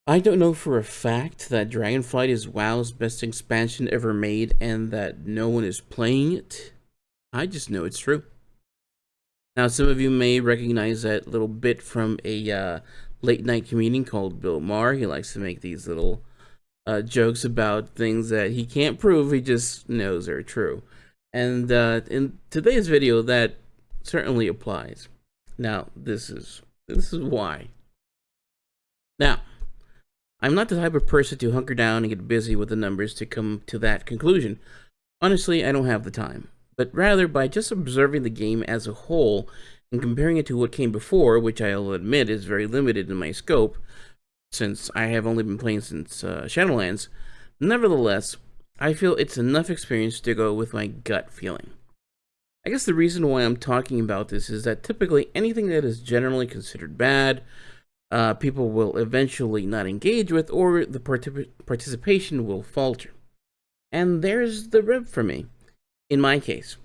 I don't know for a fact that Dragonflight is WoW's best expansion ever made and that no one is playing it. I just know it's true. Now, some of you may recognize that little bit from a late night comedian called Bill Maher. He likes to make these little jokes about things that he can't prove, he just knows are true. And in today's video, that certainly applies. Now, this is why. Now, I'm not the type of person to hunker down and get busy with the numbers to come to that conclusion. Honestly, I don't have the time. But rather, by just observing the game as a whole and comparing it to what came before, which I'll admit is very limited in my scope, since I have only been playing since Shadowlands, nevertheless, I feel it's enough experience to go with my gut feeling. I guess the reason why I'm talking about this is that typically anything that is generally considered bad, people will eventually not engage with, or the participation will falter. And there's the rub for me. In my case,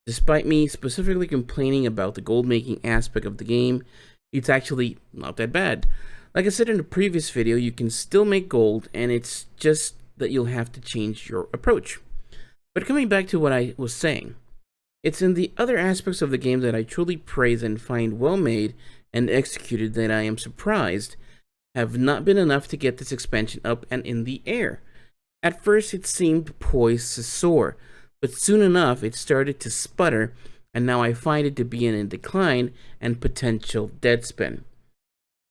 despite me specifically complaining about the gold making aspect of the game, it's actually not that bad. Like I said in the previous video, you can still make gold, and it's just that you'll have to change your approach. But coming back to what I was saying, it's in the other aspects of the game that I truly praise and find well made and executed that I am surprised have not been enough to get this expansion up and in the air. At first it seemed poised to soar, but soon enough it started to sputter, and now I find it to be in decline and potential deadspin.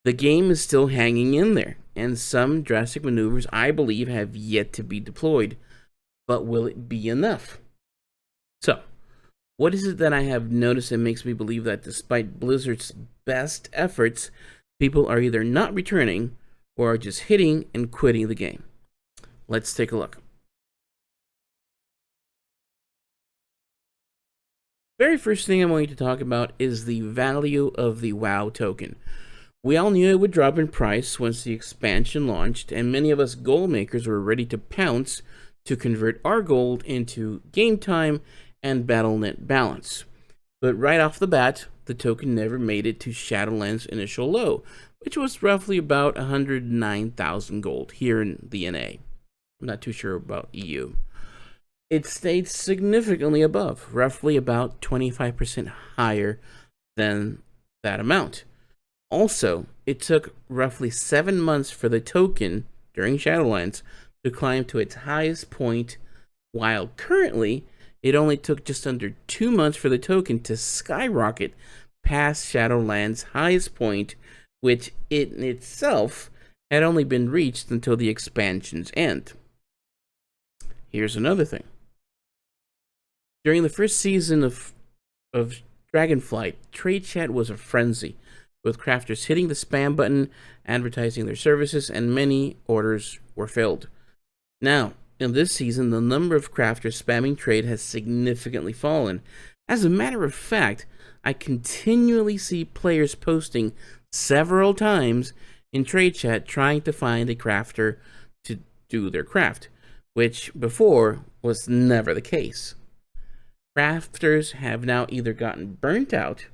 The game is still hanging in there, and some drastic maneuvers I believe have yet to be deployed, but will it be enough? So, what is it that I have noticed that makes me believe that despite Blizzard's best efforts, people are either not returning or are just hitting and quitting the game? Let's take a look. Very first thing I'm going to talk about is the value of the WoW token. We all knew it would drop in price once the expansion launched, and many of us gold makers were ready to pounce to convert our gold into game time and BattleNet balance. But right off the bat, the token never made it to Shadowlands' initial low, which was roughly about 109,000 gold here in the NA. I'm not too sure about EU. It stayed significantly above, roughly about 25% higher than that amount. Also, it took roughly 7 months for the token during Shadowlands to climb to its highest point, while currently it only took just under 2 months for the token to skyrocket past Shadowlands' highest point, which in itself had only been reached until the expansion's end. Here's another thing. During the first season of Dragonflight, trade chat was a frenzy, with crafters hitting the spam button, advertising their services, and many orders were filled. Now, in this season, the number of crafters spamming trade has significantly fallen. As a matter of fact, I continually see players posting several times in trade chat trying to find a crafter to do their craft, which before was never the case. Crafters have now either gotten burnt out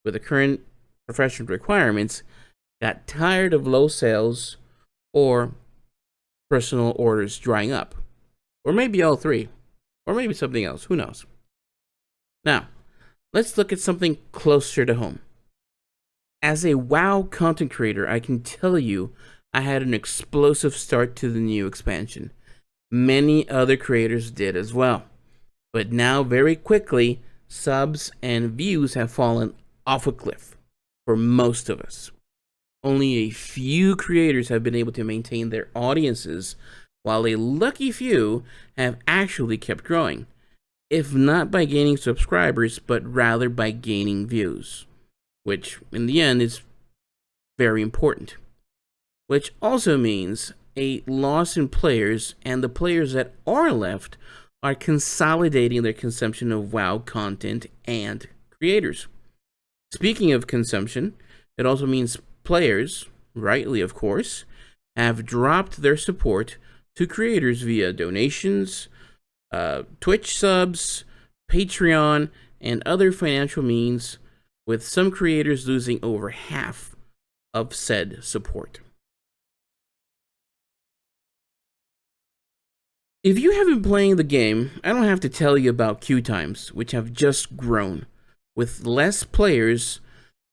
with the current professional requirements, got tired of low sales, or personal orders drying up. Or maybe all three. Or maybe something else. Who knows? Now, let's look at something closer to home. As a WoW content creator, I can tell you I had an explosive start to the new expansion. Many other creators did as well. But now, very quickly, subs and views have fallen off a cliff for most of us. Only a few creators have been able to maintain their audiences, while a lucky few have actually kept growing, if not by gaining subscribers, but rather by gaining views, which in the end is very important. Which also means a loss in players, and the players that are left are consolidating their consumption of WoW content and creators. Speaking of consumption, it also means players, rightly of course, have dropped their support to creators via donations, Twitch subs, Patreon, and other financial means, with some creators losing over half of said support. If you have been playing the game, I don't have to tell you about queue times, which have just grown. With less players,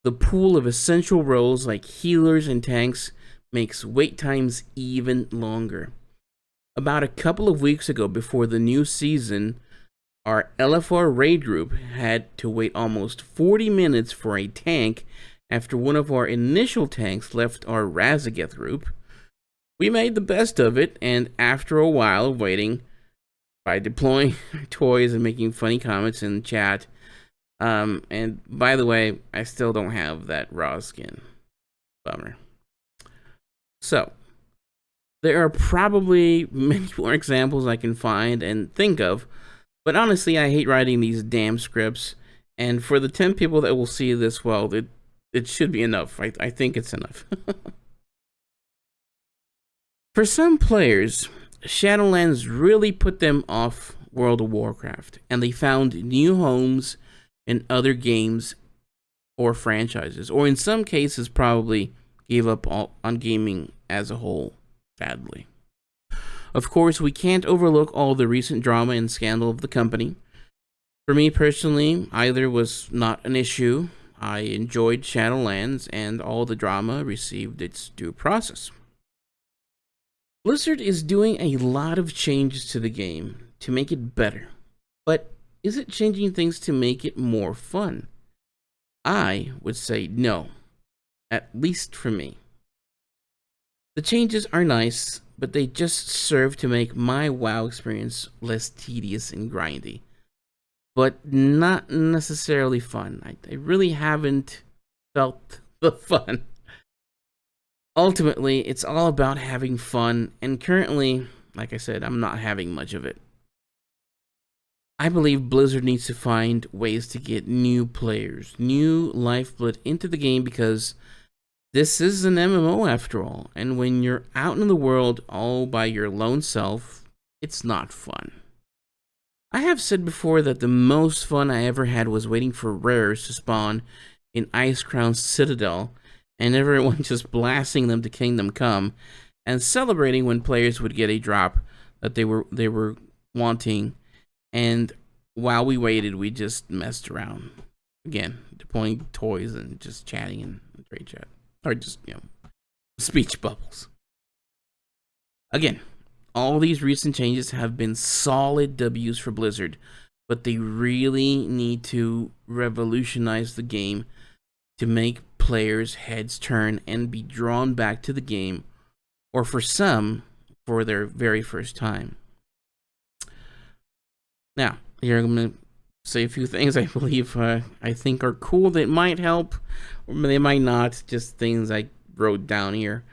the pool of essential roles like healers and tanks makes wait times even longer. About a couple of weeks ago, before the new season, our LFR raid group had to wait almost 40 minutes for a tank after one of our initial tanks left our Razageth group. We made the best of it, and after a while of waiting, by deploying toys and making funny comments in chat, and by the way, I still don't have that raw skin. Bummer. So, there are probably many more examples I can find and think of, but honestly, I hate writing these damn scripts, and for the 10 people that will see this, well, it should be enough. I think it's enough. For some players, Shadowlands really put them off World of Warcraft, and they found new homes in other games or franchises, or in some cases probably gave up on gaming as a whole, sadly. Of course, we can't overlook all the recent drama and scandal of the company. For me personally, either was not an issue. I enjoyed Shadowlands, and all the drama received its due process. Blizzard is doing a lot of changes to the game to make it better, but is it changing things to make it more fun? I would say no, at least for me. The changes are nice, but they just serve to make my WoW experience less tedious and grindy, but not necessarily fun. I really haven't felt the fun. Ultimately, it's all about having fun, and currently, like I said, I'm not having much of it. I believe Blizzard needs to find ways to get new players, new lifeblood into the game, because this is an MMO after all, and when you're out in the world all by your lone self, it's not fun. I have said before that the most fun I ever had was waiting for rares to spawn in Icecrown Citadel, and everyone just blasting them to Kingdom Come, and celebrating when players would get a drop that they were wanting. And while we waited, we just messed around again, deploying toys and just chatting in trade chat, or just speech bubbles. Again, all these recent changes have been solid W's for Blizzard, but they really need to revolutionize the game to make players' heads turn and be drawn back to the game, or for some, for their very first time. Now, here I'm going to say a few things I believe I think are cool that might help, or they might not, just things I wrote down here.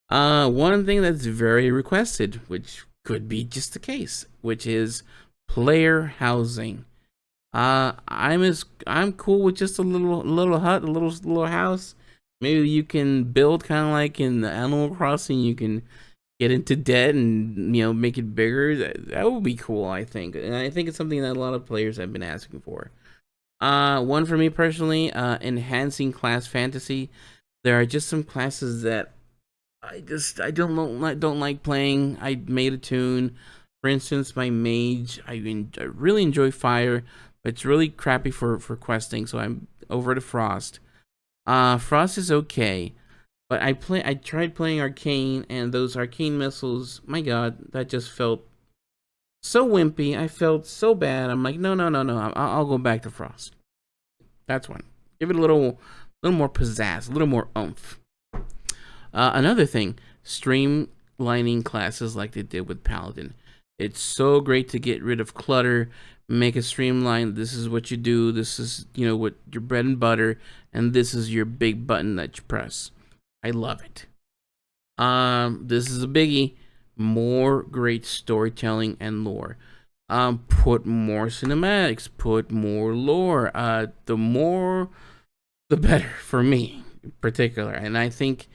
One thing that's very requested, which could be just the case, which is player housing. I'm cool with just a little hut, a little house. Maybe you can build kind of like in the Animal Crossing. You can get into debt and make it bigger. That would be cool, I think, and I think it's something that a lot of players have been asking for. One for me personally, enhancing class fantasy. There are just some classes that I don't like playing. I made a tune. For instance, my mage. I really enjoy fire, but it's really crappy for questing. So I'm over to Frost. Frost is okay, but I tried playing Arcane, and those Arcane missiles. My God, that just felt so wimpy. I felt so bad. I'm like, no. I'll go back to Frost. That's one. Give it a little more pizzazz, a little more oomph. Another thing, streamlining classes like they did with Paladin. It's so great to get rid of clutter, make it streamlined. This is what you do. This is, what your bread and butter, and this is your big button that you press. I love it. This is a biggie. More great storytelling and lore. Put more cinematics. Put more lore. The more, the better for me in particular. And I think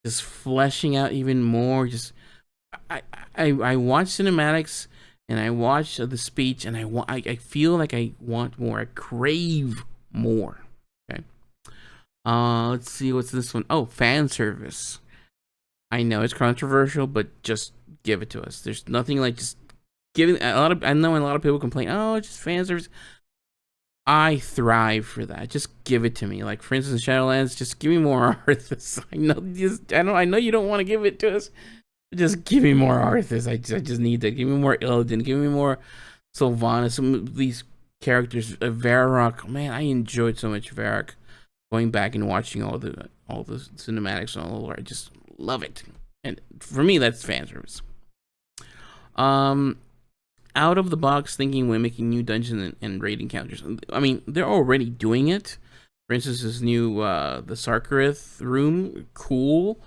just fleshing out even more. Just I watch cinematics and I watch the speech, and I feel like I want more. I crave more. Okay. Let's see, what's this one? Oh, fan service. I know it's controversial, but just give it to us. There's nothing like just giving I know a lot of people complain, oh, it's just fan service. I thrive for that. Just give it to me. Like for instance, Shadowlands, just give me more Arthas. I know you don't want to give it to us. Just give me more Arthas. I just need that. Give me more Illidan. Give me more Sylvanas. Some of these characters, Varrock. Man, I enjoyed so much Varrock. Going back and watching all the cinematics and all the lore, I just love it. And for me, that's fan service. Out of the box thinking when making new dungeon and raid encounters. I mean, they're already doing it. For instance, this new the Sarkareth room, cool.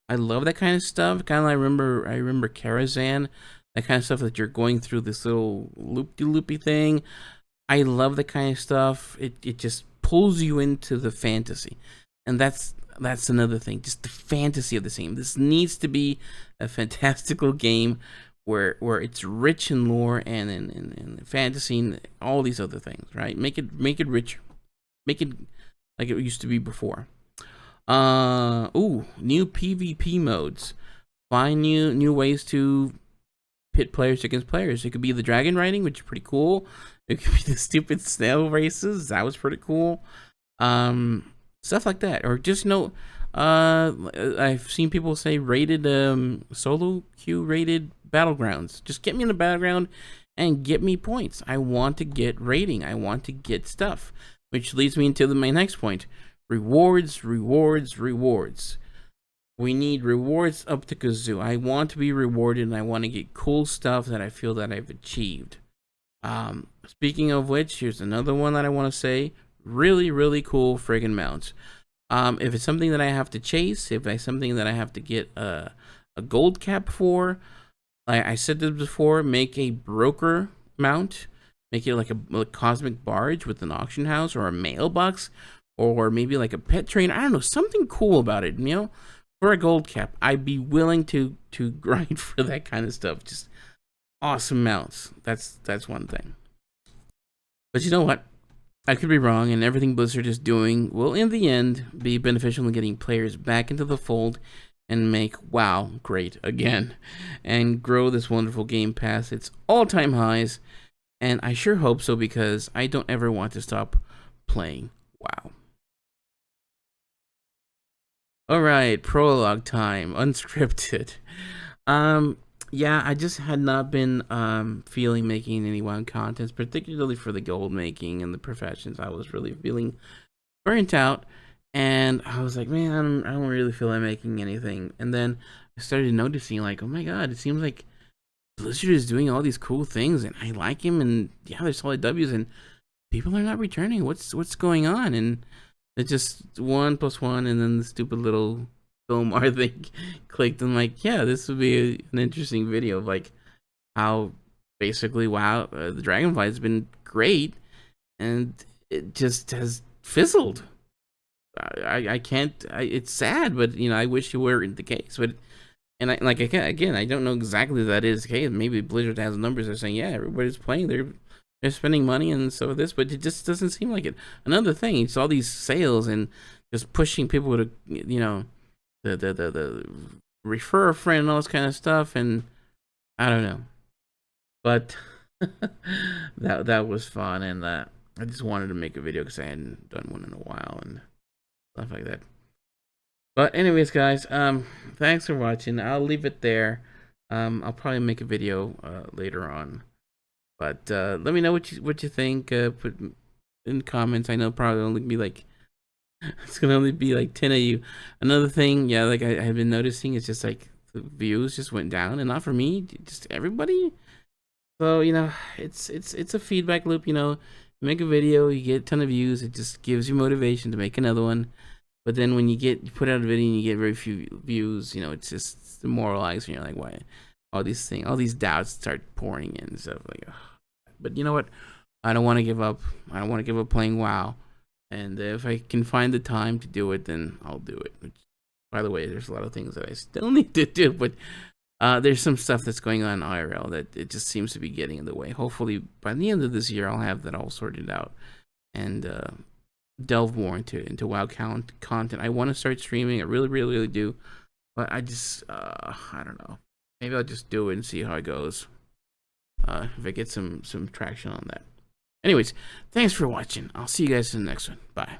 I love that kind of stuff. Kind of I remember Karazhan, that kind of stuff that you're going through this little loopy thing. I love that kind of stuff. It just pulls you into the fantasy, and that's another thing. Just the fantasy of the game. This needs to be a fantastical game where it's rich in lore and in fantasy and all these other things, right? Make it richer. Make it like it used to be before. New PvP modes. Find new ways to pit players against players. It could be the dragon riding, which is pretty cool. It could be the stupid snail races. That was pretty cool. Stuff like that. Or just I've seen people say rated solo queue rated battlegrounds. Just get me in the battleground and get me points. I want to get rating. I want to get stuff. Which leads me into my next point. Rewards. We need rewards up to kazoo. I want to be rewarded and I want to get cool stuff that I feel that I've achieved. Speaking of which, here's another one that I want to say. Really cool friggin' mounts. If it's something that I have to chase, if it's something that I have to get a gold cap for, like I said this before, make a broker mount. Make it like a cosmic barge with an auction house or a mailbox or maybe like a pet train. I don't know, something cool about it, you know? For a gold cap, I'd be willing to grind for that kind of stuff. Just awesome mounts. That's one thing. But you know what? I could be wrong, and everything Blizzard is doing will, in the end, be beneficial in getting players back into the fold and make WoW great again, and grow this wonderful game past its all-time highs. And I sure hope so, because I don't ever want to stop playing WoW. Alright, prologue time, unscripted. Yeah, I just had not been feeling making any WoW content, particularly for the gold making and the professions. I was really feeling burnt out, and I was like, man, I don't really feel like making anything. And then I started noticing, like, oh my god, it seems like Blizzard is doing all these cool things, and I like him, and yeah, there's solid W's, and people are not returning. What's going on? And it's just 1 + 1, and then the stupid little film art thing clicked. And like, yeah, this would be an interesting video of like how basically WoW, the Dragonflight has been great, and it just has fizzled. I can't. It's sad, but you know, I wish it were the case, but. And I don't know exactly that is the case. Maybe Blizzard has numbers that are saying, yeah, everybody's playing, they're spending money and so this, but it just doesn't seem like it. Another thing, it's all these sales and just pushing people to, you know, the refer a friend and all this kind of stuff, and I don't know. But that was fun, and I just wanted to make a video because I hadn't done one in a while and stuff like that. But anyways, guys, thanks for watching. I'll leave it there. I'll probably make a video later on. But let me know what you think. Put in comments. I know probably only be like it's gonna only be like 10 of you. Another thing, yeah, like I have been noticing, it's just like the views just went down, and not for me, just everybody. So you know, it's a feedback loop. You know, you make a video, you get a ton of views, it just gives you motivation to make another one. But then when you put out a video and you get very few views, you know, it's just demoralizing. You're like, why? All these doubts start pouring in and stuff like. Ugh. But you know what? I don't want to give up. I don't want to give up playing WoW. And if I can find the time to do it, then I'll do it. Which, by the way, there's a lot of things that I still need to do, but there's some stuff that's going on in IRL that it just seems to be getting in the way. Hopefully, by the end of this year, I'll have that all sorted out and delve more into WoW content. I want to start streaming. I really do, but I just I don't know. Maybe I'll just do it and see how it goes. if I get some traction on that. Anyways, thanks for watching. I'll see you guys in the next one. Bye.